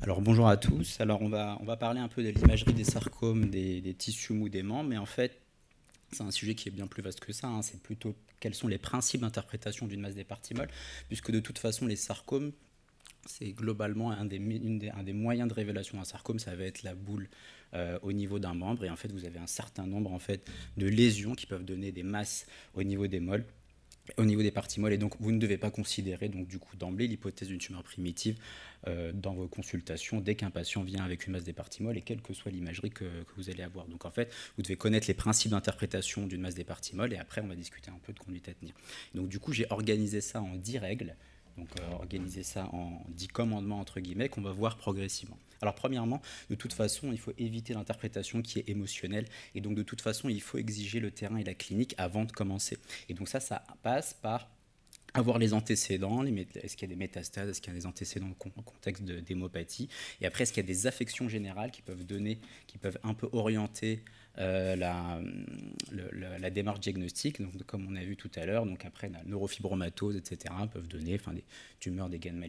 Alors bonjour à tous. Alors on va parler un peu de l'imagerie des sarcomes, des tissus mous des membres, mais en fait c'est un sujet qui est bien plus vaste que ça, hein. C'est plutôt quels sont les principes d'interprétation d'une masse des parties molles, puisque de toute façon les sarcomes, c'est globalement un des moyens de révélation d'un sarcome, ça va être la boule au niveau d'un membre, et en fait vous avez un certain nombre en fait de lésions qui peuvent donner des masses au niveau des molles, au niveau des parties molles, et donc vous ne devez pas considérer donc du coup d'emblée l'hypothèse d'une tumeur primitive dans vos consultations dès qu'un patient vient avec une masse des parties molles et quelle que soit l'imagerie que vous allez avoir. Donc en fait, vous devez connaître les principes d'interprétation d'une masse des parties molles et après on va discuter un peu de conduite à tenir. Donc du coup, j'ai organisé ça en 10 règles, donc organiser ça en 10 commandements entre guillemets qu'on va voir progressivement. Alors premièrement, de toute façon, il faut éviter l'interprétation qui est émotionnelle et donc de toute façon, il faut exiger le terrain et la clinique avant de commencer. Et donc ça passe par avoir les antécédents, est-ce qu'il y a des métastases, est-ce qu'il y a des antécédents en contexte d'hémopathie, et après est-ce qu'il y a des affections générales qui peuvent un peu orienter la, la démarche diagnostique, donc comme on a vu tout à l'heure, donc après la neurofibromatose, etc., peuvent donner des tumeurs des gaines,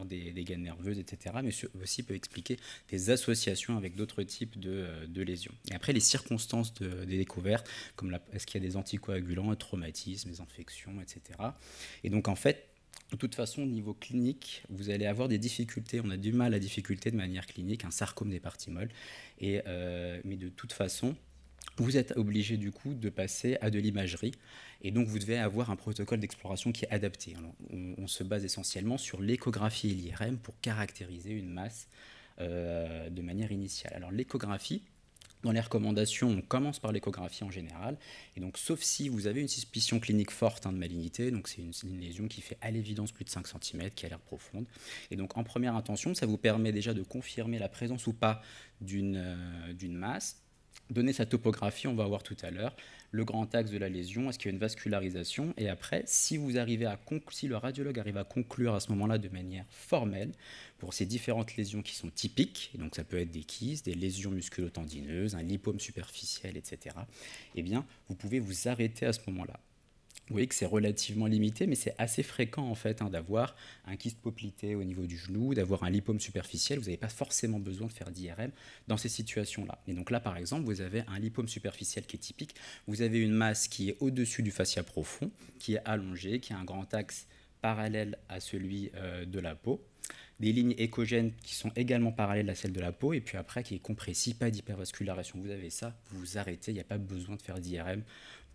des gaines nerveuses, etc., mais aussi peut expliquer des associations avec d'autres types de lésions. Et après les circonstances des découvertes, comme est-ce qu'il y a des anticoagulants, un traumatisme, des infections, etc. Et donc en fait, de toute façon, au niveau clinique, vous allez avoir des difficultés. On a du mal à difficulté de manière clinique, un sarcome des parties molles. Mais de toute façon, vous êtes obligé du coup de passer à de l'imagerie. Et donc vous devez avoir un protocole d'exploration qui est adapté. Alors, on se base essentiellement sur l'échographie et l'IRM pour caractériser une masse de manière initiale. Alors l'échographie, dans les recommandations, on commence par l'échographie en général. Et donc, sauf si vous avez une suspicion clinique forte de malignité, donc c'est une lésion qui fait à l'évidence plus de 5 cm, qui a l'air profonde. Et donc, en première intention, ça vous permet déjà de confirmer la présence ou pas d'une masse. Donner sa topographie, on va voir tout à l'heure, le grand axe de la lésion, est-ce qu'il y a une vascularisation, et après, si le radiologue arrive à conclure à ce moment-là de manière formelle, pour ces différentes lésions qui sont typiques, et donc ça peut être des kystes, des lésions musculo-tendineuses, un lipome superficiel, etc., eh bien, vous pouvez vous arrêter à ce moment-là. Vous voyez que c'est relativement limité, mais c'est assez fréquent en fait d'avoir un kyste poplité au niveau du genou, d'avoir un lipome superficiel. Vous n'avez pas forcément besoin de faire d'IRM dans ces situations-là. Et donc là, par exemple, vous avez un lipome superficiel qui est typique. Vous avez une masse qui est au-dessus du fascia profond, qui est allongée, qui a un grand axe parallèle à celui de la peau, des lignes échogènes qui sont également parallèles à celles de la peau, et puis après qui est compressif, pas d'hypervascularisation. Vous avez ça, vous vous arrêtez, il n'y a pas besoin de faire d'IRM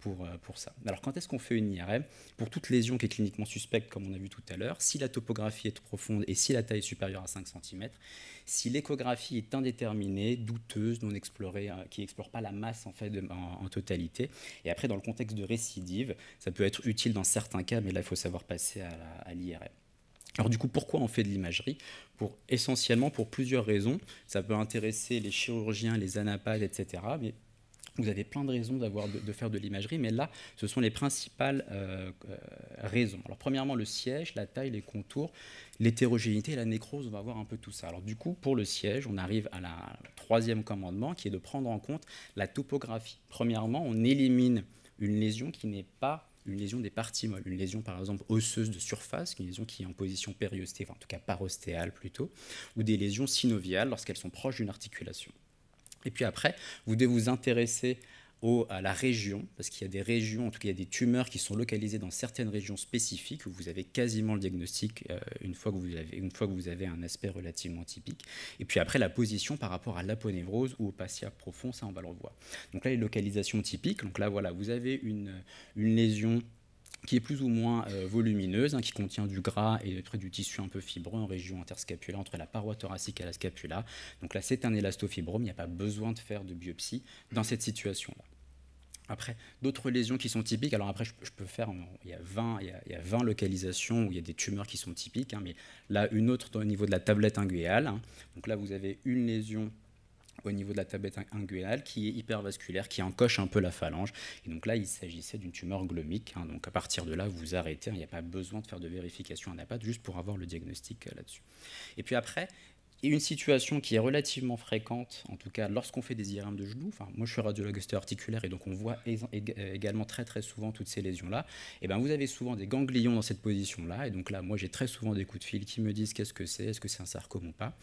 pour ça. Alors quand est-ce qu'on fait une IRM? Pour toute lésion qui est cliniquement suspecte, comme on a vu tout à l'heure, si la topographie est profonde et si la taille est supérieure à 5 cm, si l'échographie est indéterminée, douteuse, non explorée, qui n'explore pas la masse en, fait en totalité, et après dans le contexte de récidive, ça peut être utile dans certains cas, mais là il faut savoir passer à l'IRM. Alors du coup, pourquoi on fait de l'imagerie? Essentiellement pour plusieurs raisons. Ça peut intéresser les chirurgiens, les anapathes, etc. Mais vous avez plein de raisons de faire de l'imagerie, mais là, ce sont les principales raisons. Alors premièrement, le siège, la taille, les contours, l'hétérogénéité et la nécrose, on va voir un peu tout ça. Alors du coup, pour le siège, on arrive à la troisième commandement, qui est de prendre en compte la topographie. Premièrement, on élimine une lésion qui n'est pas une lésion des parties molles, une lésion par exemple osseuse de surface, une lésion qui est en position périostée, enfin en tout cas parostéale plutôt, ou des lésions synoviales lorsqu'elles sont proches d'une articulation. Et puis après, vous devez vous intéresser à la région, parce qu'il y a des régions, en tout cas il y a des tumeurs qui sont localisées dans certaines régions spécifiques où vous avez quasiment le diagnostic une fois que vous avez un aspect relativement typique. Et puis après, la position par rapport à l'aponévrose ou au fascia profond, ça on va le revoir. Donc là, les localisations typiques, donc là voilà, vous avez une lésion qui est plus ou moins volumineuse, qui contient du gras et près du tissu un peu fibreux en région interscapulaire entre la paroi thoracique et la scapula. Donc là, c'est un élastofibrome, il n'y a pas besoin de faire de biopsie dans cette situation-là. Après, d'autres lésions qui sont typiques, alors après, je peux faire, il y a 20 localisations où il y a des tumeurs qui sont typiques, mais là, une autre au niveau de la tablette inguéale. Donc là, vous avez une lésion au niveau de la tablette inguinale qui est hypervasculaire, qui encoche un peu la phalange. Et donc là, il s'agissait d'une tumeur glomique. Donc à partir de là, vous vous arrêtez. Il n'y a pas besoin de faire de vérification à NAPAT juste pour avoir le diagnostic là-dessus. Et puis après, Et une situation qui est relativement fréquente, en tout cas lorsqu'on fait des IRM de genoux, enfin moi je suis radiologue ostéo-articulaire et donc on voit également très très souvent toutes ces lésions-là, et bien vous avez souvent des ganglions dans cette position-là, et donc là moi j'ai très souvent des coups de fil qui me disent qu'est-ce que c'est, est-ce que c'est un sarcome ou pas.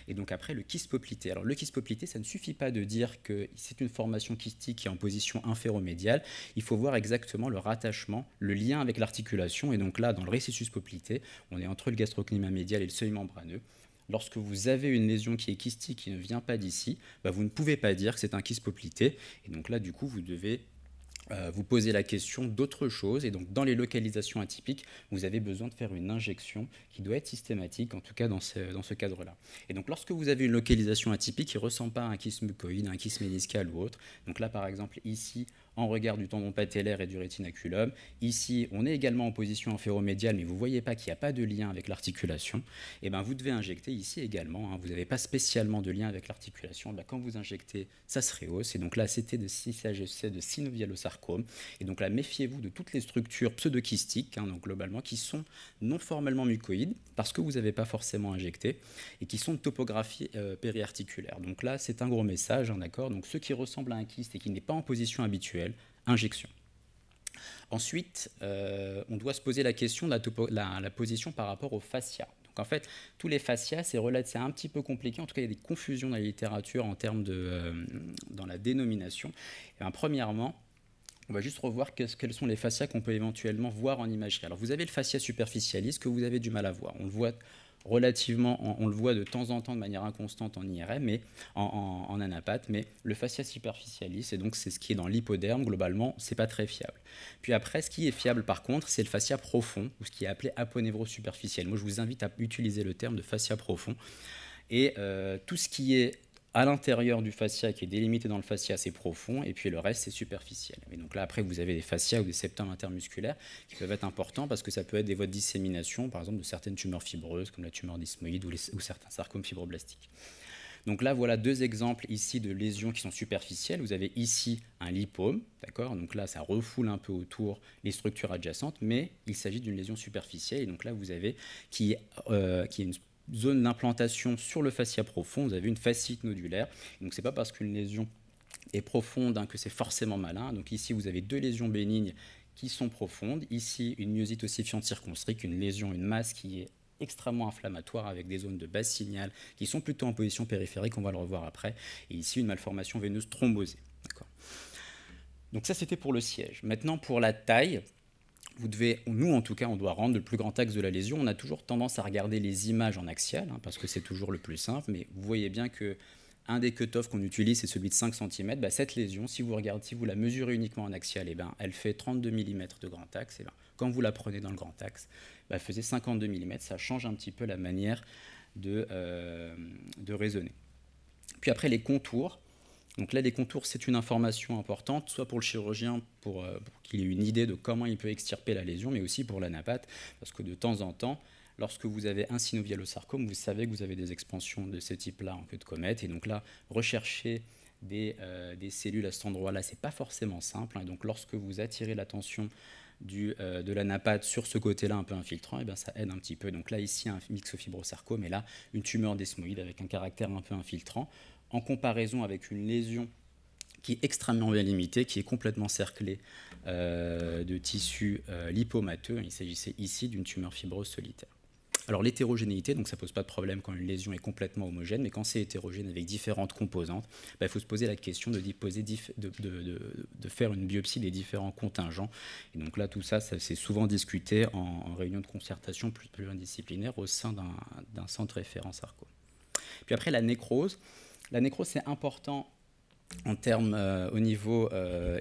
Et donc après le kyste poplité. Alors le kyste poplité, ça ne suffit pas de dire que c'est une formation kystique qui est en position inféromédiale, il faut voir exactement le rattachement, le lien avec l'articulation, et donc là dans le récessus poplité, on est entre le gastrocnéma médial et le seuil membraneux. Lorsque vous avez une lésion qui est kystique, qui ne vient pas d'ici, bah vous ne pouvez pas dire que c'est un kyste poplité. Et donc là, du coup, vous devez vous poser la question d'autre chose. Et donc, dans les localisations atypiques, vous avez besoin de faire une injection qui doit être systématique, en tout cas dans ce cadre-là. Et donc, lorsque vous avez une localisation atypique qui ne ressemble pas à un kyste mucoïde, un kyste méniscal ou autre, donc là, par exemple, ici, en regard du tendon patellaire et du rétinaculum. Ici, on est également en position inféromédiale, mais vous ne voyez pas qu'il n'y a pas de lien avec l'articulation. Et ben, vous devez injecter ici également. Vous n'avez pas spécialement de lien avec l'articulation. Quand vous injectez, ça se rehausse. Et donc là, il s'agissait de synovialosarcome. Et donc là, méfiez-vous de toutes les structures pseudokystiques, donc globalement, qui sont non formellement mucoïdes, parce que vous n'avez pas forcément injecté, et qui sont de topographie périarticulaire. Donc là, c'est un gros message, d'accord. Donc ce qui ressemble à un kyste et qui n'est pas en position habituelle, injection. Ensuite, on doit se poser la question de la position par rapport au fascia. Donc en fait, tous les fascias, c'est un petit peu compliqué. En tout cas, il y a des confusions dans la littérature en termes dans la dénomination. Et premièrement, on va juste revoir quels sont les fascias qu'on peut éventuellement voir en imagerie. Alors vous avez le fascia superficialis que vous avez du mal à voir. On le voit on le voit de temps en temps de manière inconstante en IRM, mais en anapath, mais le fascia superficialis, et donc c'est ce qui est dans l'hypoderme, globalement, c'est pas très fiable. Puis après, ce qui est fiable par contre, c'est le fascia profond, ou ce qui est appelé aponévrose superficielle. Moi, je vous invite à utiliser le terme de fascia profond, et tout ce qui est à l'intérieur du fascia, qui est délimité dans le fascia, c'est profond, et puis le reste, c'est superficiel. Et donc là, après, vous avez des fascias ou des septums intermusculaires qui peuvent être importants parce que ça peut être des voies de dissémination, par exemple, de certaines tumeurs fibreuses, comme la tumeur d'isthmoïde ou certains sarcomes fibroblastiques. Donc là, voilà deux exemples ici de lésions qui sont superficielles. Vous avez ici un lipome, d'accord. Donc là, ça refoule un peu autour les structures adjacentes, mais il s'agit d'une lésion superficielle. Et donc là, vous avez qui est une zone d'implantation sur le fascia profond, vous avez une fasciite nodulaire. Donc c'est pas parce qu'une lésion est profonde que c'est forcément malin. Donc ici vous avez deux lésions bénignes qui sont profondes. Ici une myosite ossifiante circonscrite, une lésion, une masse qui est extrêmement inflammatoire avec des zones de base signal qui sont plutôt en position périphérique, on va le revoir après. Et ici une malformation veineuse thrombosée. Donc ça c'était pour le siège. Maintenant pour la taille. Nous en tout cas, on doit rendre le plus grand axe de la lésion. On a toujours tendance à regarder les images en axial, parce que c'est toujours le plus simple, mais vous voyez bien que un des cut-offs qu'on utilise, c'est celui de 5 cm. Cette lésion, si vous la mesurez uniquement en axial, elle fait 32 mm de grand axe. Quand vous la prenez dans le grand axe, elle faisait 52 mm. Ça change un petit peu la manière de raisonner. Puis après, les contours. Donc là, les contours, c'est une information importante, soit pour le chirurgien, pour qu'il ait une idée de comment il peut extirper la lésion, mais aussi pour l'anapathe, parce que de temps en temps, lorsque vous avez un synovialosarcome, vous savez que vous avez des expansions de ce type-là en queue de comète, et donc là, rechercher des cellules à cet endroit-là, c'est pas forcément simple, et donc lorsque vous attirez l'attention de l'anapathe sur ce côté-là un peu infiltrant, et bien ça aide un petit peu. Donc là, ici, un myxofibrosarcome, et là, une tumeur desmoïde avec un caractère un peu infiltrant, en comparaison avec une lésion qui est extrêmement bien limitée, qui est complètement cerclée de tissu lipomateux. Il s'agissait ici d'une tumeur fibreuse solitaire. Alors l'hétérogénéité, donc ça ne pose pas de problème quand une lésion est complètement homogène, mais quand c'est hétérogène avec différentes composantes, il faut se poser la question de faire une biopsie des différents contingents. Et donc là, tout ça, c'est souvent discuté en réunion de concertation pluridisciplinaire au sein d'un centre référent sarcome. Puis après, la nécrose. La nécrose, c'est important en termes au niveau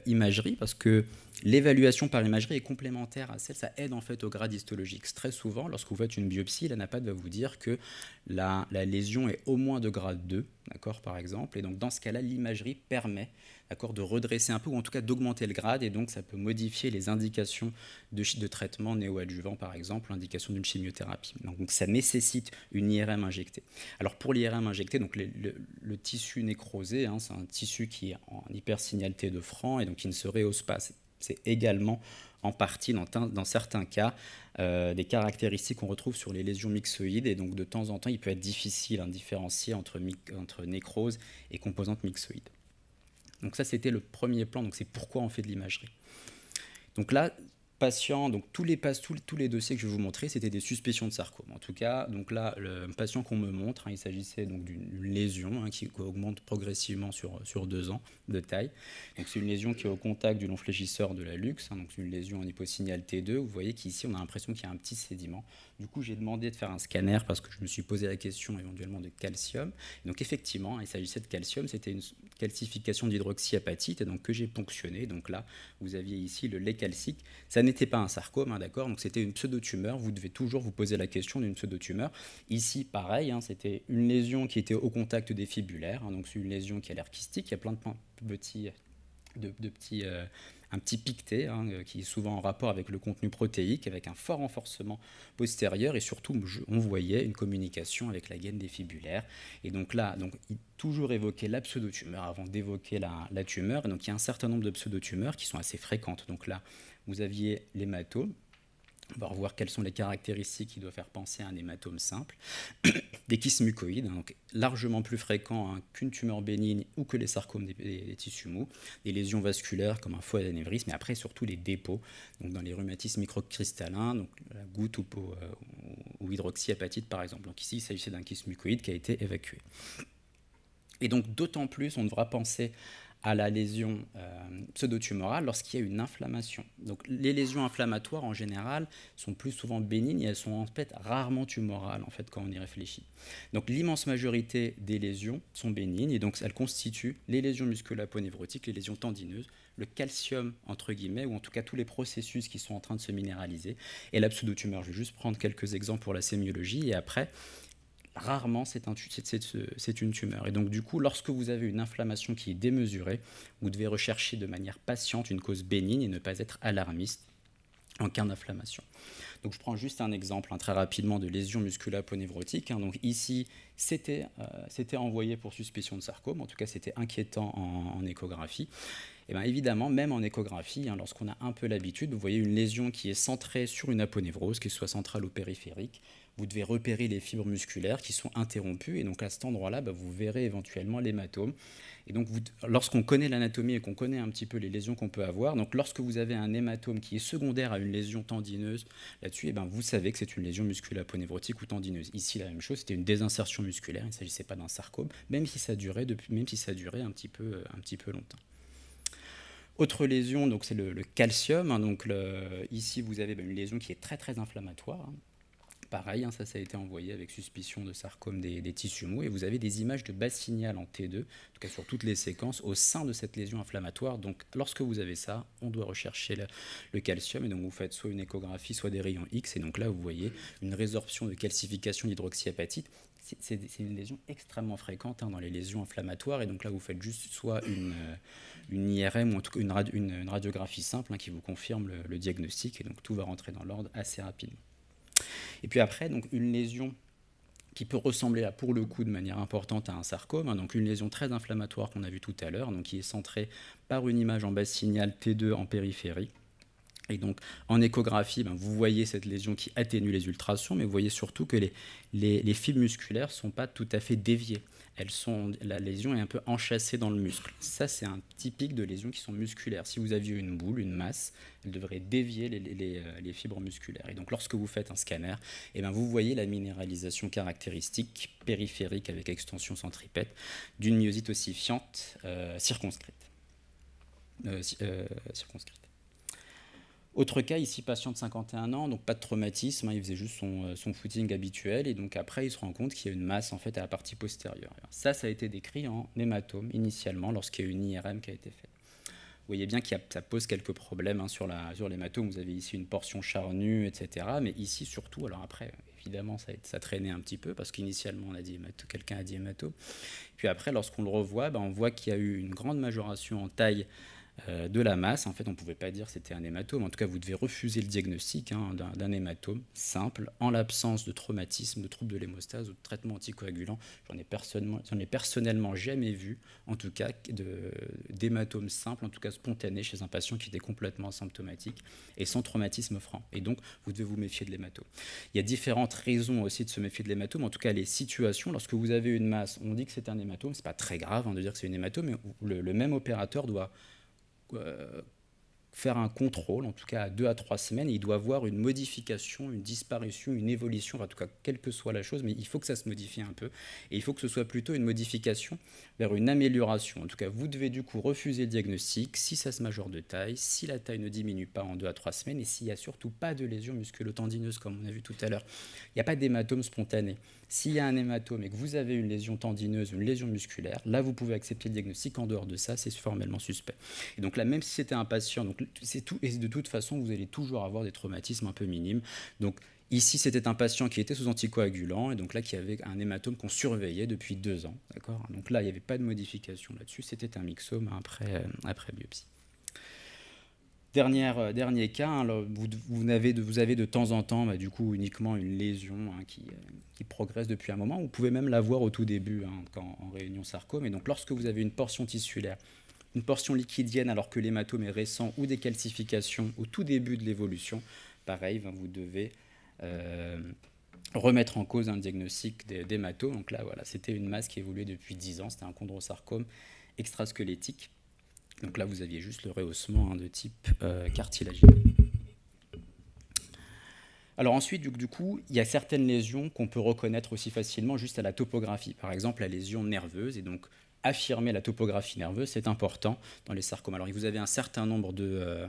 imagerie, parce que l'évaluation par imagerie est complémentaire à celle, ça aide en fait au grade histologique. Très souvent, lorsque vous faites une biopsie, l'anapathe va vous dire que la lésion est au moins de grade 2, d'accord, par exemple, et donc dans ce cas-là, l'imagerie permet, d'accord, de redresser un peu, ou en tout cas d'augmenter le grade, et donc ça peut modifier les indications de traitement néoadjuvant, par exemple, l'indication d'une chimiothérapie. Donc ça nécessite une IRM injectée. Alors pour l'IRM injectée, donc le tissu nécrosé, c'est un tissu qui est en hypersignalité de franc et donc qui ne se rehausse pas. C'est également en partie, dans certains cas, des caractéristiques qu'on retrouve sur les lésions myxoïdes. Et donc, de temps en temps, il peut être difficile à différencier entre nécrose et composante myxoïde. Donc ça, c'était le premier plan. Donc c'est pourquoi on fait de l'imagerie. Donc là, patient, donc tous les dossiers que je vais vous montrer, c'était des suspicions de sarcome. En tout cas, donc là, le patient qu'on me montre, il s'agissait donc d'une lésion qui augmente progressivement sur 2 ans de taille. Donc c'est une lésion qui est au contact du long fléchisseur de la luxe, donc c'est une lésion en hyposignal T2. Vous voyez qu'ici, on a l'impression qu'il y a un petit sédiment. Du coup, j'ai demandé de faire un scanner parce que je me suis posé la question éventuellement de calcium. Et donc effectivement, il s'agissait de calcium, c'était une calcification d'hydroxyapatite, et donc que j'ai ponctionné. Donc là, vous aviez ici le lait calcique. Ça n'était pas un sarcome, d'accord, donc c'était une pseudotumeur. Vous devez toujours vous poser la question d'une pseudotumeur. Ici, pareil, c'était une lésion qui était au contact des fibulaires, donc c'est une lésion qui a l'air kystique. Il y a plein de petits un petit piqueté qui est souvent en rapport avec le contenu protéique, avec un fort renforcement postérieur, et surtout on voyait une communication avec la gaine des fibulaires. Et donc là, il toujours évoquer la pseudotumeur avant d'évoquer la tumeur. Et donc il y a un certain nombre de pseudotumeurs qui sont assez fréquentes. Donc là, vous aviez l'hématome. On va revoir quelles sont les caractéristiques qui doivent faire penser à un hématome simple. Des kystes mucoïdes, donc largement plus fréquents qu'une tumeur bénigne ou que les sarcomes des tissus mous. Des lésions vasculaires comme un foie d'anévrisme, mais après surtout les dépôts, donc dans les rhumatismes microcristallins, donc la goutte ou hydroxyapatite par exemple. Donc ici, il s'agissait d'un kyste mucoïde qui a été évacué. Et donc d'autant plus, on devra penser à la lésion pseudotumorale lorsqu'il y a une inflammation. Donc les lésions inflammatoires en général sont plus souvent bénignes et elles sont en fait rarement tumorales en fait quand on y réfléchit. Donc l'immense majorité des lésions sont bénignes et donc elles constituent les lésions musculapo-névrotiques, les lésions tendineuses, le calcium entre guillemets, ou en tout cas tous les processus qui sont en train de se minéraliser, et la pseudotumeur. Je vais juste prendre quelques exemples pour la sémiologie et après rarement c'est une tumeur. Et donc du coup, lorsque vous avez une inflammation qui est démesurée, vous devez rechercher de manière patiente une cause bénigne et ne pas être alarmiste en cas d'inflammation. Donc je prends juste un exemple très rapidement de lésion musculapo-névrotique. Donc ici, c'était envoyé pour suspicion de sarcome, en tout cas c'était inquiétant en échographie. Et bien évidemment, même en échographie, lorsqu'on a un peu l'habitude, vous voyez une lésion qui est centrée sur une aponévrose, qu'elle soit centrale ou périphérique. Vous devez repérer les fibres musculaires qui sont interrompues, et donc à cet endroit-là, vous verrez éventuellement l'hématome. Et donc lorsqu'on connaît l'anatomie et qu'on connaît un petit peu les lésions qu'on peut avoir, donc lorsque vous avez un hématome qui est secondaire à une lésion tendineuse là-dessus, vous savez que c'est une lésion musculapo-névrotique ou tendineuse. Ici, la même chose, c'était une désinsertion musculaire, il ne s'agissait pas d'un sarcome, même si ça durait un petit peu longtemps. Autre lésion, donc c'est le calcium. Ici, vous avez une lésion qui est très très inflammatoire. Pareil, ça a été envoyé avec suspicion de sarcome des tissus mous. Et vous avez des images de base signal en T2, en tout cas sur toutes les séquences, au sein de cette lésion inflammatoire. Donc lorsque vous avez ça, on doit rechercher le calcium. Et donc vous faites soit une échographie, soit des rayons X. Et donc là, vous voyez une résorption de calcification d'hydroxyapatite. C'est une lésion extrêmement fréquente dans les lésions inflammatoires. Et donc là, vous faites juste soit une IRM ou en tout cas une radiographie simple qui vous confirme le diagnostic. Et donc tout va rentrer dans l'ordre assez rapidement. Et puis après, donc une lésion qui peut ressembler pour le coup de manière importante à un sarcome, donc une lésion très inflammatoire qu'on a vu tout à l'heure, donc qui est centrée par une image en base signal T2 en périphérie. Et donc en échographie, vous voyez cette lésion qui atténue les ultrasons, mais vous voyez surtout que les fibres musculaires ne sont pas tout à fait déviées. La lésion est un peu enchâssée dans le muscle. Ça, c'est un typique de lésions qui sont musculaires. Si vous aviez une boule, une masse, elle devrait dévier les fibres musculaires. Et donc, lorsque vous faites un scanner, vous voyez la minéralisation caractéristique périphérique avec extension centripète d'une myosite ossifiante circonscrite. Autre cas, ici, patient de 51 ans, donc pas de traumatisme, il faisait juste son footing habituel, et donc après, il se rend compte qu'il y a une masse en fait à la partie postérieure. Ça a été décrit en hématome initialement, lorsqu'il y a une IRM qui a été faite. Vous voyez bien que ça pose quelques problèmes sur l'hématome. Vous avez ici une portion charnue, etc. Mais ici, surtout, alors après, évidemment, ça traînait un petit peu, parce qu'initialement, quelqu'un a dit hématome. Puis après, lorsqu'on le revoit, on voit qu'il y a eu une grande majoration en taille de la masse. En fait, on ne pouvait pas dire que c'était un hématome. En tout cas, vous devez refuser le diagnostic d'un hématome simple en l'absence de traumatisme, de troubles de l'hémostase ou de traitement anticoagulant. J'en ai personnellement jamais vu, en tout cas, d'hématome simple, en tout cas spontané, chez un patient qui était complètement asymptomatique et sans traumatisme franc. Et donc, vous devez vous méfier de l'hématome. Il y a différentes raisons aussi de se méfier de l'hématome, en tout cas les situations. Lorsque vous avez une masse, on dit que c'est un hématome, c'est pas très grave de dire que c'est une hématome, mais le même opérateur doit faire un contrôle, en tout cas à 2 à 3 semaines, et il doit avoir une modification, une disparition, une évolution, en tout cas quelle que soit la chose, mais il faut que ça se modifie un peu, et il faut que ce soit plutôt une modification vers une amélioration. En tout cas, vous devez du coup refuser le diagnostic si ça se majore de taille, si la taille ne diminue pas en 2 à 3 semaines, et s'il n'y a surtout pas de lésion musculo-tendineuse, comme on a vu tout à l'heure. Il n'y a pas d'hématome spontané. S'il y a un hématome et que vous avez une lésion tendineuse, une lésion musculaire, là vous pouvez accepter le diagnostic. En dehors de ça, c'est formellement suspect. Et donc là, même si c'était un patient, donc c'est tout, et de toute façon, vous allez toujours avoir des traumatismes un peu minimes. Donc ici, c'était un patient qui était sous anticoagulant et donc là qui avait un hématome qu'on surveillait depuis 2 ans. D'accord. Donc là, il n'y avait pas de modification là-dessus. C'était un myxome après biopsie. Dernier cas, vous avez de temps en temps du coup uniquement une lésion qui progresse depuis un moment. Vous pouvez même la voir au tout début en réunion sarcome. Et donc lorsque vous avez une portion tissulaire, une portion liquidienne alors que l'hématome est récent ou des calcifications au tout début de l'évolution, pareil, vous devez remettre en cause un diagnostic d'hématome. Donc là, voilà, c'était une masse qui évoluait depuis 10 ans. C'était un chondrosarcome extrasquelettique. Donc là, vous aviez juste le rehaussement de type cartilagineux. Alors ensuite, du coup, il y a certaines lésions qu'on peut reconnaître aussi facilement juste à la topographie. Par exemple, la lésion nerveuse. Et donc, affirmer la topographie nerveuse, c'est important dans les sarcomes. Alors, vous avez un certain nombre de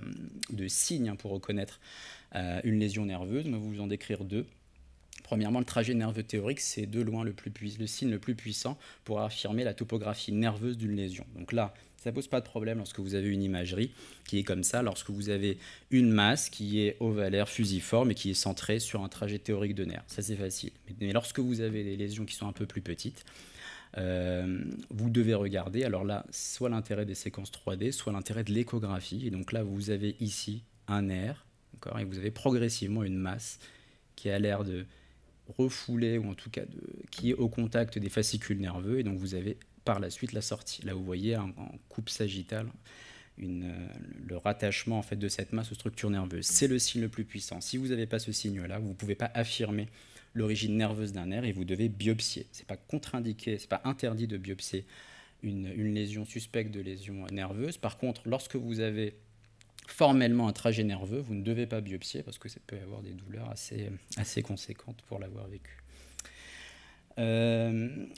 signes pour reconnaître une lésion nerveuse. Mais je vais vous en décrire 2. Premièrement, le trajet nerveux théorique, c'est de loin le signe le plus puissant pour affirmer la topographie nerveuse d'une lésion. Donc là, ça ne pose pas de problème lorsque vous avez une imagerie qui est comme ça, lorsque vous avez une masse qui est ovalaire, fusiforme et qui est centrée sur un trajet théorique de nerf. Ça, c'est facile. Mais lorsque vous avez des lésions qui sont un peu plus petites, vous devez regarder, alors là, soit l'intérêt des séquences 3D, soit l'intérêt de l'échographie. Et donc là, vous avez ici un nerf, et vous avez progressivement une masse qui a l'air de refoulé ou en tout cas qui est au contact des fascicules nerveux, et donc vous avez par la suite la sortie. Là vous voyez en coupe sagittale le rattachement en fait de cette masse aux structures nerveuses. C'est le signe le plus puissant. Si vous n'avez pas ce signe-là, vous ne pouvez pas affirmer l'origine nerveuse d'un nerf et vous devez biopsier. C'est pas contre-indiqué, c'est pas interdit de biopsier une lésion suspecte de lésion nerveuse. Par contre, lorsque vous avez formellement un trajet nerveux, vous ne devez pas biopsier parce que ça peut avoir des douleurs assez conséquentes pour l'avoir vécu.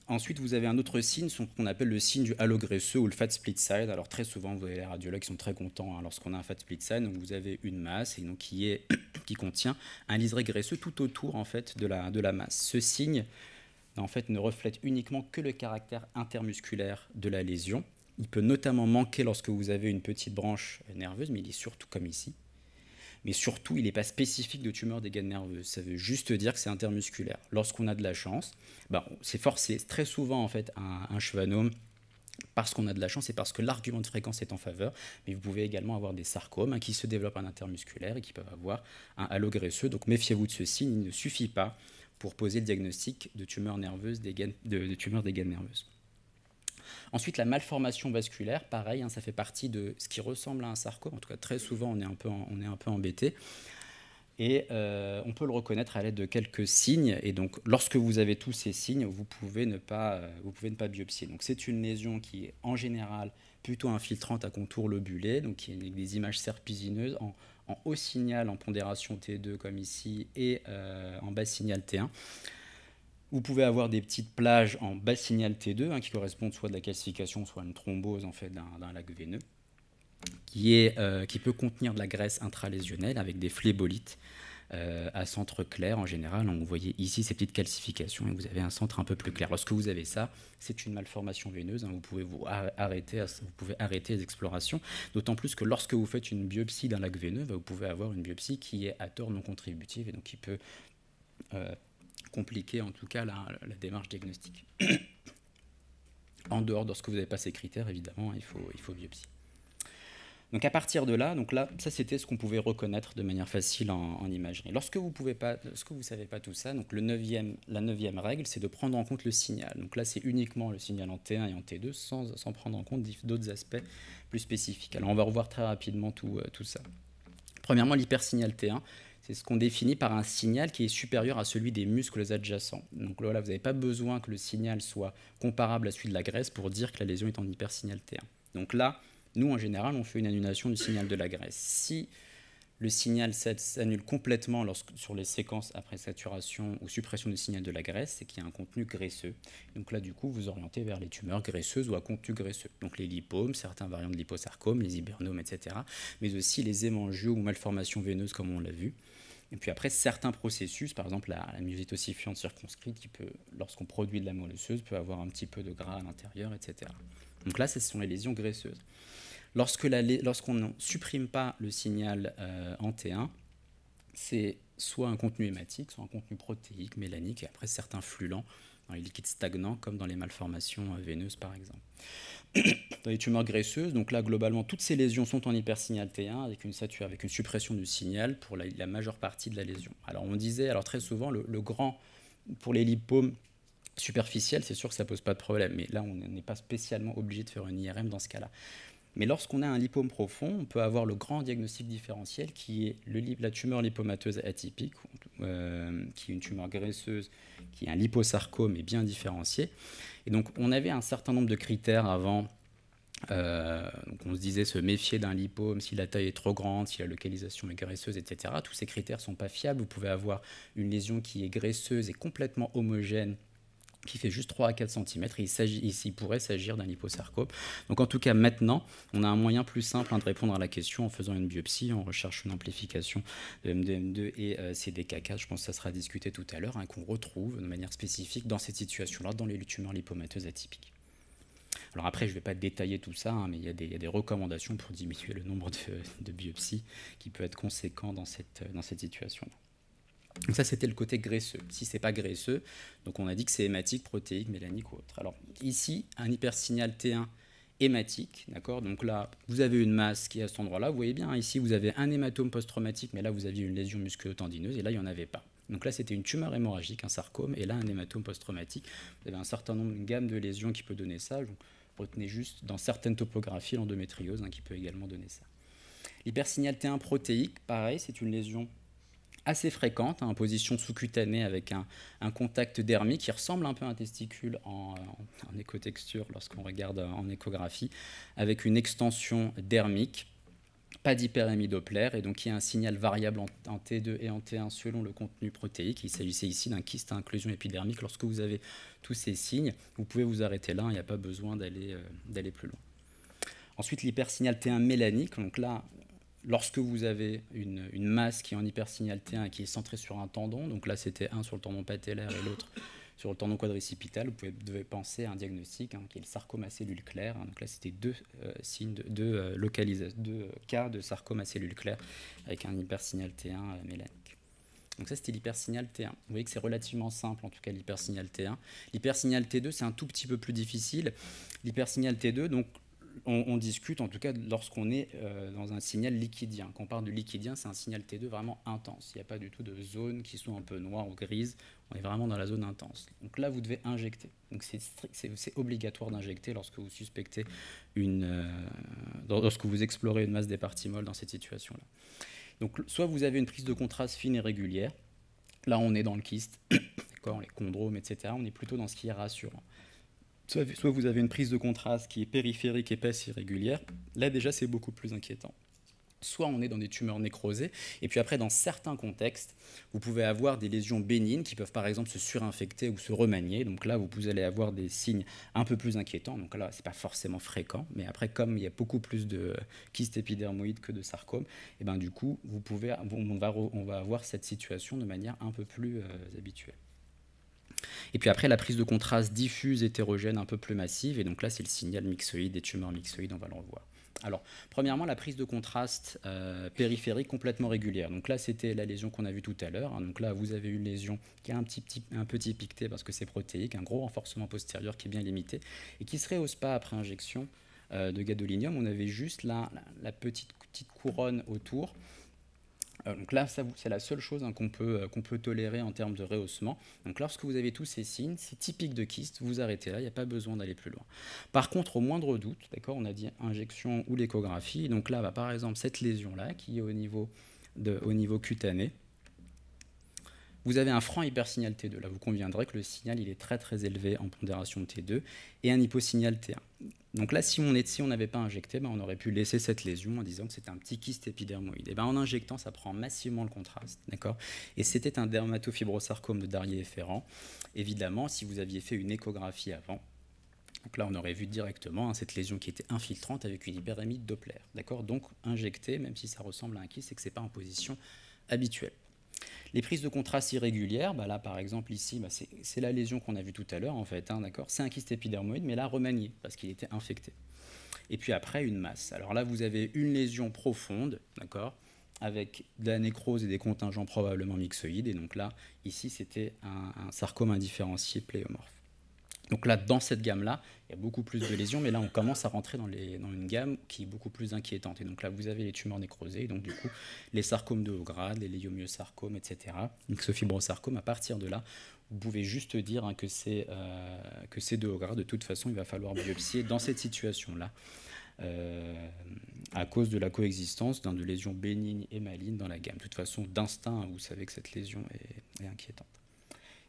Ensuite, vous avez un autre signe, ce qu'on appelle le signe du halo graisseux ou le fat split side. Alors très souvent, vous avez les radiologues qui sont très contents lorsqu'on a un fat split side. Donc vous avez une masse et donc qui contient un liseré graisseux tout autour en fait de la masse. Ce signe en fait ne reflète uniquement que le caractère intermusculaire de la lésion. Il peut notamment manquer lorsque vous avez une petite branche nerveuse, mais il est surtout comme ici. Mais surtout, il n'est pas spécifique de tumeur des gaines nerveuses. Ça veut juste dire que c'est intermusculaire. Lorsqu'on a de la chance, c'est très souvent en fait un schwannome parce qu'on a de la chance et parce que l'argument de fréquence est en faveur. Mais vous pouvez également avoir des sarcomes qui se développent en intermusculaire et qui peuvent avoir un halo graisseux. Donc méfiez-vous de ce signe. Il ne suffit pas pour poser le diagnostic de tumeur nerveuse de tumeur des gaines nerveuses. Ensuite, la malformation vasculaire, pareil, ça fait partie de ce qui ressemble à un sarcome. En tout cas, très souvent, on est un peu embêté. Et on peut le reconnaître à l'aide de quelques signes. Et donc, lorsque vous avez tous ces signes, vous pouvez ne pas biopsier. Donc, c'est une lésion qui est en général plutôt infiltrante à contour lobulé, donc qui est des images serpigineuses en haut signal en pondération T2 comme ici et en bas signal T1. Vous pouvez avoir des petites plages en bas signal T2 qui correspondent soit de la calcification, soit à une thrombose en fait, d'un lac veineux qui peut contenir de la graisse intralésionnelle avec des phlébolites à centre clair en général. Donc, vous voyez ici ces petites calcifications et vous avez un centre un peu plus clair. Lorsque vous avez ça, c'est une malformation veineuse. Vous pouvez arrêter les explorations, d'autant plus que lorsque vous faites une biopsie d'un lac veineux, vous pouvez avoir une biopsie qui est à tort non contributive et donc qui peut compliquer en tout cas la démarche diagnostique. En dehors de ce que vous n'avez pas ces critères, évidemment, il faut biopsier. Donc à partir de là, ça c'était ce qu'on pouvait reconnaître de manière facile en imagerie. Lorsque vous ne savez pas tout ça, donc la neuvième règle, c'est de prendre en compte le signal. Donc là, c'est uniquement le signal en T1 et en T2, sans prendre en compte d'autres aspects plus spécifiques. Alors on va revoir très rapidement tout ça. Premièrement, l'hypersignal T1, c'est ce qu'on définit par un signal qui est supérieur à celui des muscles adjacents. Donc là, vous n'avez pas besoin que le signal soit comparable à celui de la graisse pour dire que la lésion est en hypersignal T1. Donc là, nous, en général, on fait une annulation du signal de la graisse. Si le signal s'annule complètement sur les séquences après saturation ou suppression du signal de la graisse, c'est qu'il y a un contenu graisseux. Donc là, du coup, vous orientez vers les tumeurs graisseuses ou à contenu graisseux. Donc les lipomes, certains variants de liposarcome, les hibernomes, etc. Mais aussi les hémangios ou malformations veineuses, comme on l'a vu. Et puis après, certains processus, par exemple la myosite ossifiante circonscrite, qui peut, lorsqu'on produit de la moelle osseuse, peut avoir un petit peu de gras à l'intérieur, etc. Donc là, ce sont les lésions graisseuses. Lorsqu'on ne supprime pas le signal en T1, c'est soit un contenu hématique, soit un contenu protéique, mélanique, et après certains fluents dans les liquides stagnants, comme dans les malformations veineuses par exemple. Dans les tumeurs graisseuses, donc là globalement toutes ces lésions sont en hypersignal T1 avec une suppression du signal pour la majeure partie de la lésion. Alors on disait, très souvent, pour les lipomes superficiels, c'est sûr que ça ne pose pas de problème, mais là on n'est pas spécialement obligé de faire une IRM dans ce cas-là. Mais lorsqu'on a un lipome profond, on peut avoir le grand diagnostic différentiel qui est la tumeur lipomateuse atypique, qui est une tumeur graisseuse, qui est un liposarcome et bien différencié. Et donc on avait un certain nombre de critères avant. Donc on se disait se méfier d'un lipome si la taille est trop grande, si la localisation est graisseuse, etc. Tous ces critères ne sont pas fiables. Vous pouvez avoir une lésion qui est graisseuse et complètement homogène, qui fait juste 3 à 4 cm, et il pourrait s'agir d'un liposarcome. Donc en tout cas, maintenant, on a un moyen plus simple de répondre à la question en faisant une biopsie, on recherche une amplification de MDM2 et CDK4, je pense que ça sera discuté tout à l'heure, qu'on retrouve de manière spécifique dans cette situation-là, dans les tumeurs lipomateuses atypiques. Alors après, je ne vais pas détailler tout ça, mais il y a des recommandations pour diminuer le nombre de biopsies qui peut être conséquent dans cette situation-là. Donc ça, c'était le côté graisseux. Si ce n'est pas graisseux, donc on a dit que c'est hématique, protéique, mélanique ou autre. Alors ici, un hypersignal T1 hématique, d'accord. Donc là, vous avez une masse qui est à cet endroit-là. Vous voyez bien, ici, vous avez un hématome post-traumatique, mais là, vous aviez une lésion musculo-tendineuse, et là, il n'y en avait pas. Donc là, c'était une tumeur hémorragique, un sarcome, et là, un hématome post-traumatique. Vous avez un certain nombre, une gamme de lésions qui peut donner ça. Donc, retenez juste, dans certaines topographies, l'endométriose qui peut également donner ça. L'hypersignal T1 protéique, pareil, c'est une lésion assez fréquente, en position sous-cutanée avec un contact dermique qui ressemble un peu à un testicule en écotexture lorsqu'on regarde en échographie, avec une extension dermique, pas d'hyperémie Doppler, et donc il y a un signal variable en T2 et en T1 selon le contenu protéique. Il s'agissait ici d'un kyste à inclusion épidermique. Lorsque vous avez tous ces signes, vous pouvez vous arrêter là, il n'y a pas besoin d'aller plus loin. Ensuite, l'hypersignal T1 mélanique, donc là, lorsque vous avez une masse qui est en hypersignal T1 et qui est centrée sur un tendon, donc là c'était un sur le tendon patellaire et l'autre sur le tendon quadricipital, vous devez penser à un diagnostic qui est le sarcome à cellules claires. Donc là c'était deux cas de sarcome à cellules claires avec un hypersignal T1 mélanique. Donc ça c'était l'hypersignal T1. Vous voyez que c'est relativement simple en tout cas l'hypersignal T1. L'hypersignal T2 c'est un tout petit peu plus difficile. L'hypersignal T2, donc on discute, en tout cas, lorsqu'on est dans un signal liquidien. Quand on parle de liquidien, c'est un signal T2 vraiment intense. Il n'y a pas du tout de zones qui sont un peu noires ou grises. On est vraiment dans la zone intense. Donc là, vous devez injecter. Donc c'est obligatoire d'injecter lorsque vous suspectez lorsque vous explorez une masse d'éparthymol dans cette situation-là. Donc soit vous avez une prise de contraste fine et régulière. Là, on est dans le kyste, les chondromes, etc. On est plutôt dans ce qui est rassurant. Soit vous avez une prise de contraste qui est périphérique, épaisse et régulière. Là, déjà, c'est beaucoup plus inquiétant. Soit on est dans des tumeurs nécrosées, et puis après, dans certains contextes, vous pouvez avoir des lésions bénignes qui peuvent, par exemple, se surinfecter ou se remanier. Donc là, vous allez avoir des signes un peu plus inquiétants. Donc là, ce n'est pas forcément fréquent, mais après, comme il y a beaucoup plus de kystes épidermoïdes que de sarcomes, et ben, du coup, on va avoir cette situation de manière un peu plus habituelle. Et puis après, la prise de contraste diffuse, hétérogène, un peu plus massive. Et donc là, c'est le signal myxoïde, des tumeurs myxoïdes, on va le revoir. Alors, premièrement, la prise de contraste périphérique complètement régulière. Donc là, c'était la lésion qu'on a vue tout à l'heure. Donc là, vous avez une lésion qui a un petit piqueté parce que c'est protéique, un gros renforcement postérieur qui est bien limité et qui serait au SPA après injection de gadolinium, on avait juste la petite couronne autour. Donc là, c'est la seule chose, hein, qu'on peut tolérer en termes de rehaussement. Donc lorsque vous avez tous ces signes, c'est typique de kyste, vous arrêtez là, il n'y a pas besoin d'aller plus loin. Par contre, au moindre doute, d'accord, on a dit injection ou l'échographie. Donc là, par exemple, cette lésion-là, qui est au niveau cutané, vous avez un franc hypersignal T2. Là, vous conviendrez que le signal il est très très élevé en pondération de T2 et un hyposignal T1. Donc là, si on n'avait pas injecté, on aurait pu laisser cette lésion en disant que c'était un petit kyste épidermoïde. Et en injectant, ça prend massivement le contraste, d'accord. Et c'était un dermatofibrosarcome de Darrier-Ferrand. Évidemment, si vous aviez fait une échographie avant, donc là, on aurait vu directement, hein, cette lésion qui était infiltrante avec une hyperémie de Doppler, d'accord. Donc injecté, même si ça ressemble à un kyste, c'est que c'est pas en position habituelle. Les prises de contraste irrégulières, là par exemple ici, c'est la lésion qu'on a vue tout à l'heure en fait, hein, d'accord. C'est un kyste épidermoïde, mais là remanié parce qu'il était infecté. Et puis après une masse. Alors là vous avez une lésion profonde, d'accord, avec de la nécrose et des contingents probablement myxoïdes. Et donc là, ici c'était un sarcome indifférencié pléomorphe. Donc là, dans cette gamme-là, il y a beaucoup plus de lésions, mais là, on commence à rentrer dans une gamme qui est beaucoup plus inquiétante. Et donc là, vous avez les tumeurs nécrosées, et donc du coup, les sarcomes de haut grade, les leiomyosarcomes, etc., myxofibrosarcomes. À partir de là, vous pouvez juste dire, hein, que c'est de haut grade. De toute façon, il va falloir biopsier dans cette situation-là, à cause de la coexistence de lésions bénignes et malignes dans la gamme. De toute façon, d'instinct, hein, vous savez que cette lésion est inquiétante.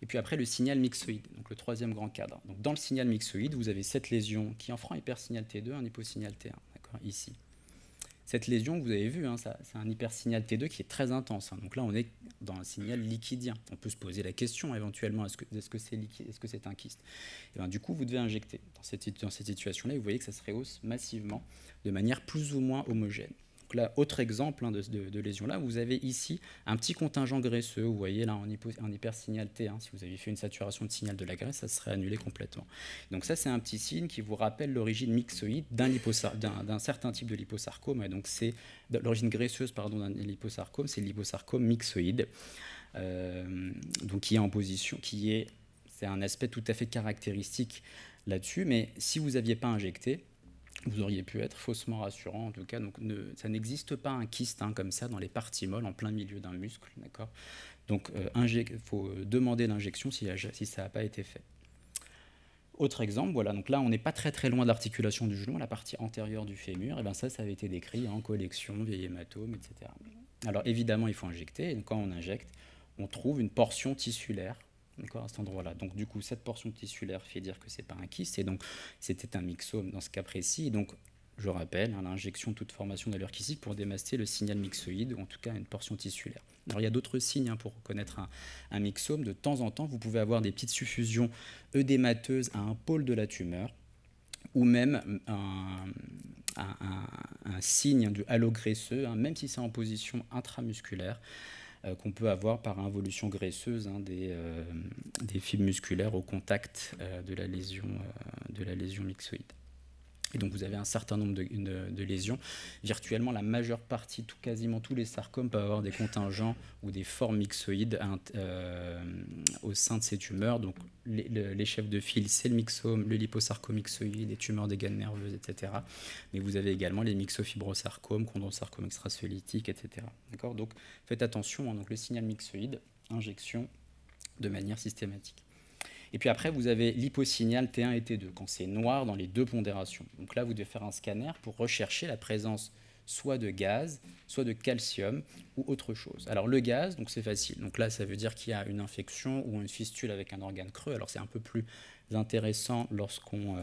Et puis après, le signal myxoïde, donc le troisième grand cadre. Donc dans le signal myxoïde, vous avez cette lésion qui est en franc hypersignal T2, un hyposignal T1, d'accord, ici. Cette lésion, vous avez vu, hein, c'est un hypersignal T2 qui est très intense, hein. Donc là, on est dans un signal liquidien. On peut se poser la question éventuellement, est-ce que c'est liquide, est-ce que c'est un kyste? Et du coup, vous devez injecter. Dans cette situation-là, vous voyez que ça se rehausse massivement de manière plus ou moins homogène. Donc là, autre exemple, hein, de lésion là, vous avez ici un petit contingent graisseux, vous voyez là en hypersignal T1, si vous aviez fait une saturation de signal de la graisse, ça serait annulé complètement. Donc ça, c'est un petit signe qui vous rappelle l'origine myxoïde d'un certain type de liposarcome. Et donc c'est l'origine graisseuse, pardon, d'un liposarcome, c'est le liposarcome myxoïde, donc qui est en position, c'est un aspect tout à fait caractéristique là-dessus. Mais si vous n'aviez pas injecté, vous auriez pu être faussement rassurant, en tout cas. Donc ça n'existe pas un kyste, hein, comme ça dans les parties molles en plein milieu d'un muscle, d'accord. Donc il faut demander l'injection si ça n'a pas été fait. Autre exemple, voilà, donc là on n'est pas très très loin de l'articulation du genou, la partie antérieure du fémur, et bien ça avait été décrit en collection, vieil hématome, etc. Alors évidemment il faut injecter, et quand on injecte, on trouve une portion tissulaire, d'accord, à cet endroit-là. Donc du coup, cette portion tissulaire fait dire que c'est pas un kyste, et donc c'était un myxome dans ce cas précis. Et donc, je rappelle, hein, l'injection de toute formation d'allure kystique pour démasquer le signal myxoïde, ou en tout cas une portion tissulaire. Alors il y a d'autres signes, hein, pour reconnaître un myxome. De temps en temps, vous pouvez avoir des petites suffusions œdémateuses à un pôle de la tumeur, ou même un signe du halo graisseux, hein, même si c'est en position intramusculaire, qu'on peut avoir par involution graisseuse, hein, des fibres musculaires au contact de la lésion myxoïde. Et donc vous avez un certain nombre de lésions. Virtuellement, la majeure partie, quasiment tous les sarcomes peuvent avoir des contingents ou des formes myxoïdes au sein de ces tumeurs. Donc les chefs de file, c'est le myxome, le liposarcome myxoïde, les tumeurs des gaines nerveuses, etc. Mais vous avez également les myxofibrosarcomes, chondrosarcomes extrasquelettiques, etc. D'accord. Donc faites attention, hein, donc le signal myxoïde, injection de manière systématique. Et puis après, vous avez l'hyposignal T1 et T2, quand c'est noir dans les deux pondérations. Donc là, vous devez faire un scanner pour rechercher la présence soit de gaz, soit de calcium ou autre chose. Alors le gaz, donc c'est facile. Donc là, ça veut dire qu'il y a une infection ou une fistule avec un organe creux. Alors c'est un peu plus intéressant lorsqu'on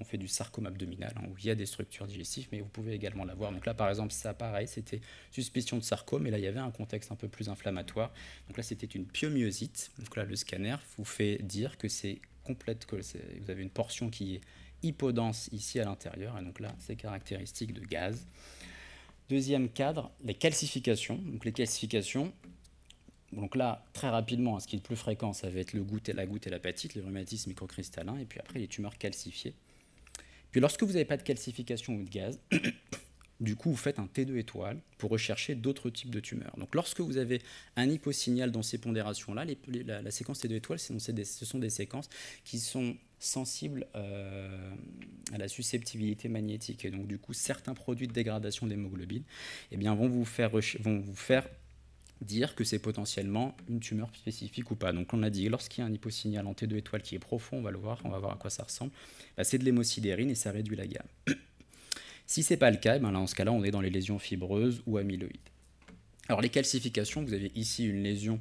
fait du sarcome abdominal, hein, où il y a des structures digestives, mais vous pouvez également l'avoir. Donc là, par exemple, ça, pareil, c'était suspicion de sarcome, et là, il y avait un contexte un peu plus inflammatoire. Donc là, c'était une pyomyosite. Donc là, le scanner vous fait dire que c'est complète, vous avez une portion qui est hypodense ici à l'intérieur, et donc là, c'est caractéristique de gaz. Deuxième cadre, les calcifications. Donc les calcifications, donc là, très rapidement, ce qui est le plus fréquent, ça va être la goutte et l'apatite, le rhumatisme microcristallin, et puis après les tumeurs calcifiées. Puis lorsque vous n'avez pas de calcification ou de gaz, du coup, vous faites un T2 étoile pour rechercher d'autres types de tumeurs. Donc, lorsque vous avez un hyposignal dans ces pondérations-là, la séquence T2 étoile, ce sont des séquences qui sont sensibles à la susceptibilité magnétique. Et donc, du coup, certains produits de dégradation d'hémoglobine vont vous faire dire que c'est potentiellement une tumeur spécifique ou pas. Donc on a dit, lorsqu'il y a un hyposignal en T2 étoile qui est profond, on va voir à quoi ça ressemble, c'est de l'hémosidérine et ça réduit la gamme. Si ce n'est pas le cas, là, en ce cas-là, on est dans les lésions fibreuses ou amyloïdes. Alors les calcifications, vous avez ici une lésion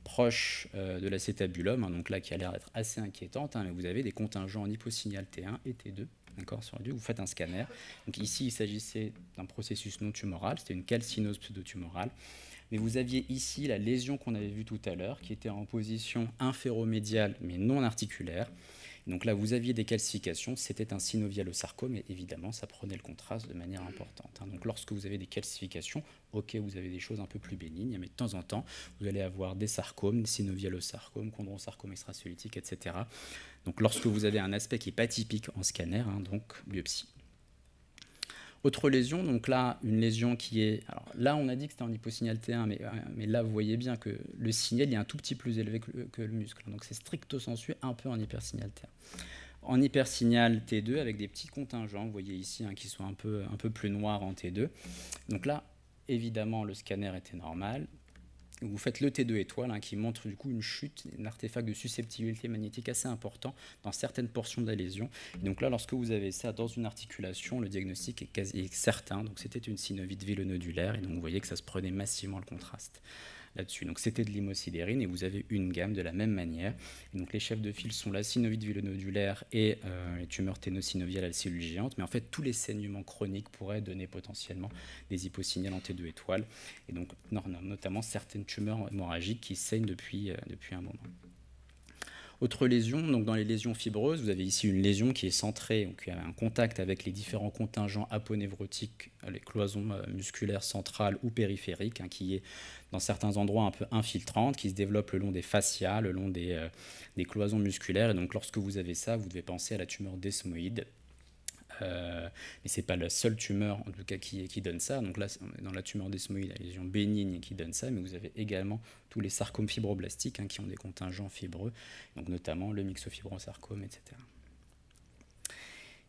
proche de l'acétabulum, donc là qui a l'air d'être assez inquiétante, mais vous avez des contingents en hyposignal T1 et T2. Sur le vous faites un scanner. Donc ici, il s'agissait d'un processus non tumoral, c'était une calcinose pseudotumorale. Mais vous aviez ici la lésion qu'on avait vue tout à l'heure, qui était en position inféromédiale, mais non articulaire. Donc là, vous aviez des calcifications, c'était un synovialosarcome, et évidemment, ça prenait le contraste de manière importante. Donc lorsque vous avez des calcifications, ok, vous avez des choses un peu plus bénignes, mais de temps en temps, vous allez avoir des sarcomes, des synovialosarcomes, chondrosarcomes extracelluliques, etc. Donc lorsque vous avez un aspect qui n'est pas typique en scanner, donc biopsie. Autre lésion, donc là, une lésion qui est... Alors là, on a dit que c'était en hyposignal T1, mais là, vous voyez bien que le signal est un tout petit peu plus élevé que le muscle. Donc c'est stricto sensu un peu en hypersignal T1. En hypersignal T2, avec des petits contingents, vous voyez ici, qui sont un peu plus noirs en T2. Donc là, évidemment, le scanner était normal. Vous faites le T2 étoile qui montre du coup une chute, un artefact de susceptibilité magnétique assez important dans certaines portions de la lésion. Et donc là, lorsque vous avez ça dans une articulation, le diagnostic est quasi certain. Donc c'était une synovite vilonodulaire et donc vous voyez que ça se prenait massivement le contraste là-dessus. Donc c'était de l'hémosidérine et vous avez une gamme de la même manière. Et donc les chefs de file sont la synovite vilonodulaire et les tumeurs ténosynoviales à la cellule géante. Mais en fait, tous les saignements chroniques pourraient donner potentiellement des hyposignales en T2 étoile. Et donc notamment certaines tumeurs hémorragiques qui saignent depuis un moment. Autre lésion, donc dans les lésions fibreuses, vous avez ici une lésion qui est centrée, donc qui a un contact avec les différents contingents aponévrotiques, les cloisons musculaires centrales ou périphériques, qui est dans certains endroits un peu infiltrante, qui se développe le long des fascias, le long des cloisons musculaires. Et donc lorsque vous avez ça, vous devez penser à la tumeur desmoïde. Mais ce n'est pas la seule tumeur en tout cas qui donne ça. Donc là, on est dans la tumeur desmoïde, la lésion bénigne qui donne ça, mais vous avez également tous les sarcomes fibroblastiques qui ont des contingents fibreux, donc notamment le myxofibrosarcome, etc.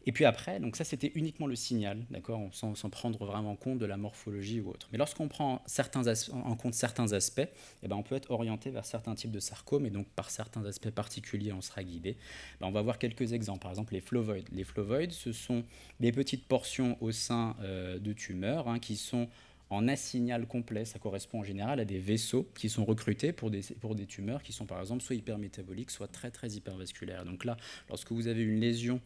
Et puis après, donc ça c'était uniquement le signal, d'accord, sans prendre vraiment compte de la morphologie ou autre. Mais lorsqu'on prend en compte certains aspects, on peut être orienté vers certains types de sarcomes, et donc par certains aspects particuliers, on sera guidé. On va voir quelques exemples, par exemple les flavoïdes. Les flavoïdes, ce sont des petites portions au sein de tumeurs qui sont en assignal complet. Ça correspond en général à des vaisseaux qui sont recrutés pour des tumeurs qui sont par exemple soit hypermétaboliques, soit très très hypervasculaires. Donc là, lorsque vous avez une lésion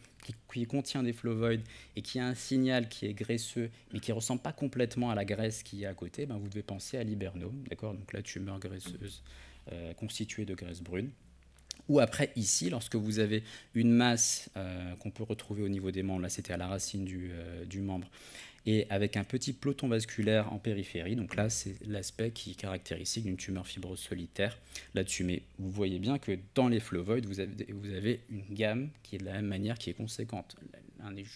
qui contient des flavoïdes et qui a un signal qui est graisseux mais qui ne ressemble pas complètement à la graisse qui est à côté, vous devez penser à l'hibernome, d'accord, donc la tumeur graisseuse constituée de graisse brune. Ou après, ici, lorsque vous avez une masse qu'on peut retrouver au niveau des membres, là c'était à la racine du membre, et avec un petit peloton vasculaire en périphérie, donc là c'est l'aspect qui est caractéristique d'une tumeur fibreuse solitaire là-dessus. Mais vous voyez bien que dans les flavoïdes, vous avez une gamme qui est de la même manière, qui est conséquente.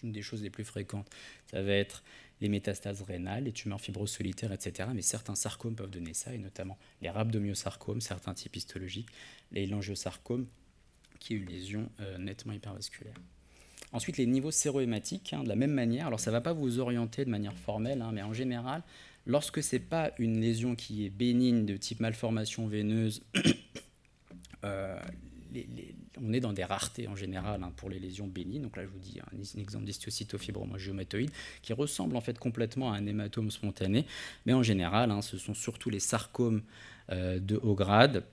Une des choses les plus fréquentes, ça va être les métastases rénales, les tumeurs fibreuses solitaires, etc. Mais certains sarcomes peuvent donner ça, et notamment les rhabdomyosarcomes, certains types histologiques, les hémangiosarcomes, qui est une lésion nettement hypervasculaire. Ensuite, les niveaux sérohématiques, de la même manière, alors ça ne va pas vous orienter de manière formelle, mais en général, lorsque ce n'est pas une lésion qui est bénigne de type malformation veineuse, on est dans des raretés en général pour les lésions bénignes. Donc là, je vous dis un exemple d'histiocytofibromyalgie qui ressemble en fait complètement à un hématome spontané, mais en général, ce sont surtout les sarcomes de haut grade,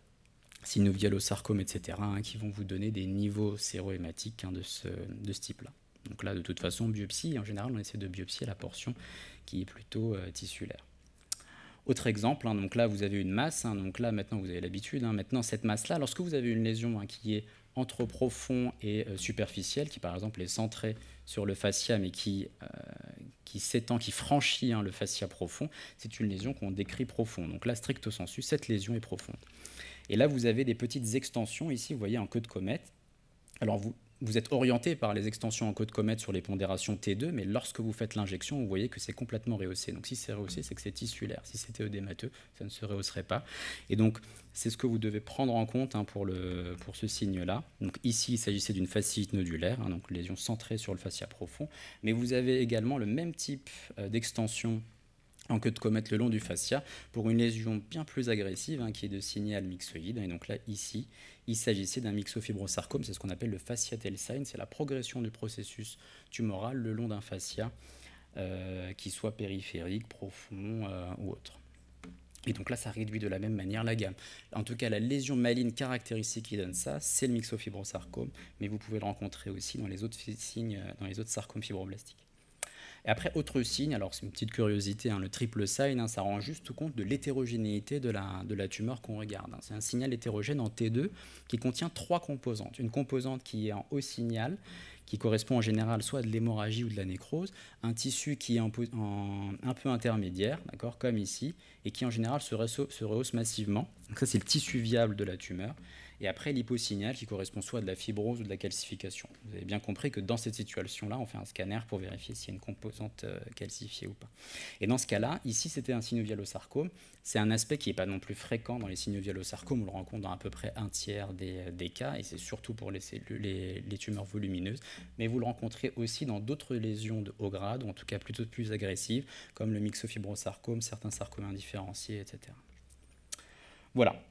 synovialosarcome, etc., qui vont vous donner des niveaux sérohématiques de ce type-là. Donc là, de toute façon, biopsie, en général, on essaie de biopsier la portion qui est plutôt tissulaire. Autre exemple, donc là, vous avez une masse, donc là, maintenant, vous avez l'habitude, maintenant, cette masse-là, lorsque vous avez une lésion qui est entre profond et superficielle, qui, par exemple, est centrée sur le fascia, mais qui s'étend, qui franchit le fascia profond, c'est une lésion qu'on décrit profonde. Donc là, stricto sensu, cette lésion est profonde. Et là, vous avez des petites extensions, ici, vous voyez, en queue de comète. Alors, vous êtes orienté par les extensions en code Comet sur les pondérations T2, mais lorsque vous faites l'injection, vous voyez que c'est complètement rehaussé. Donc si c'est rehaussé, c'est que c'est tissulaire. Si c'était œdémateux, ça ne se rehausserait pas. Et donc, c'est ce que vous devez prendre en compte pour ce signe-là. Donc ici, il s'agissait d'une fasciite nodulaire, donc lésion centrée sur le fascia profond. Mais vous avez également le même type d'extension en queue de comète le long du fascia pour une lésion bien plus agressive qui est de signal myxoïde. Et donc là, ici, il s'agissait d'un myxofibrosarcome, c'est ce qu'on appelle le fasciatal sign, c'est la progression du processus tumoral le long d'un fascia, qui soit périphérique, profond ou autre. Et donc là, ça réduit de la même manière la gamme. En tout cas, la lésion maligne caractéristique qui donne ça, c'est le myxofibrosarcome, mais vous pouvez le rencontrer aussi dans les autres signes, dans les autres sarcomes fibroblastiques. Et après, autre signe, alors c'est une petite curiosité, le triple sign, ça rend juste compte de l'hétérogénéité de la tumeur qu'on regarde. C'est un signal hétérogène en T2 qui contient 3 composantes. Une composante qui est en haut signal, qui correspond en général soit à de l'hémorragie ou de la nécrose, un tissu qui est un peu intermédiaire, comme ici, et qui en général se rehausse massivement. Donc ça, c'est le tissu viable de la tumeur. Et après, l'hyposignal qui correspond soit à de la fibrose ou de la calcification. Vous avez bien compris que dans cette situation-là, on fait un scanner pour vérifier s'il y a une composante calcifiée ou pas. Et dans ce cas-là, ici, c'était un synovialosarcome. C'est un aspect qui n'est pas non plus fréquent dans les synovialosarcomes. On le rencontre dans à peu près un tiers des cas, et c'est surtout pour les tumeurs volumineuses. Mais vous le rencontrez aussi dans d'autres lésions de haut grade, ou en tout cas plutôt plus agressives, comme le myxofibrosarcome, certains sarcomes indifférenciés, etc. Voilà.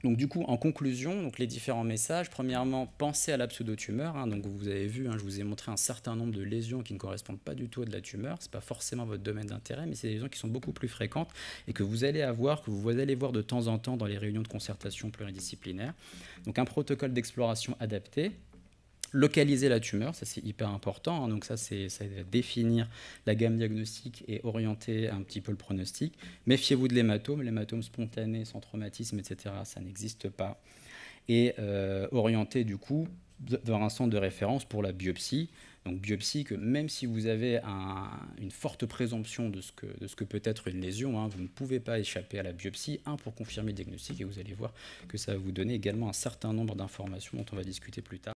Donc du coup, en conclusion, donc les différents messages. Premièrement, pensez à la pseudotumeur. Donc vous avez vu, je vous ai montré un certain nombre de lésions qui ne correspondent pas du tout à de la tumeur. Ce n'est pas forcément votre domaine d'intérêt, mais c'est des lésions qui sont beaucoup plus fréquentes et que vous allez voir de temps en temps dans les réunions de concertation pluridisciplinaire. Donc un protocole d'exploration adapté. Localiser la tumeur, ça c'est hyper important, donc ça va définir la gamme diagnostique et orienter un petit peu le pronostic. Méfiez-vous de l'hématome spontané sans traumatisme, etc., ça n'existe pas. Et orienter du coup vers un centre de référence pour la biopsie. Donc biopsie que même si vous avez une forte présomption de ce que peut être une lésion, vous ne pouvez pas échapper à la biopsie, pour confirmer le diagnostic, et vous allez voir que ça va vous donner également un certain nombre d'informations dont on va discuter plus tard.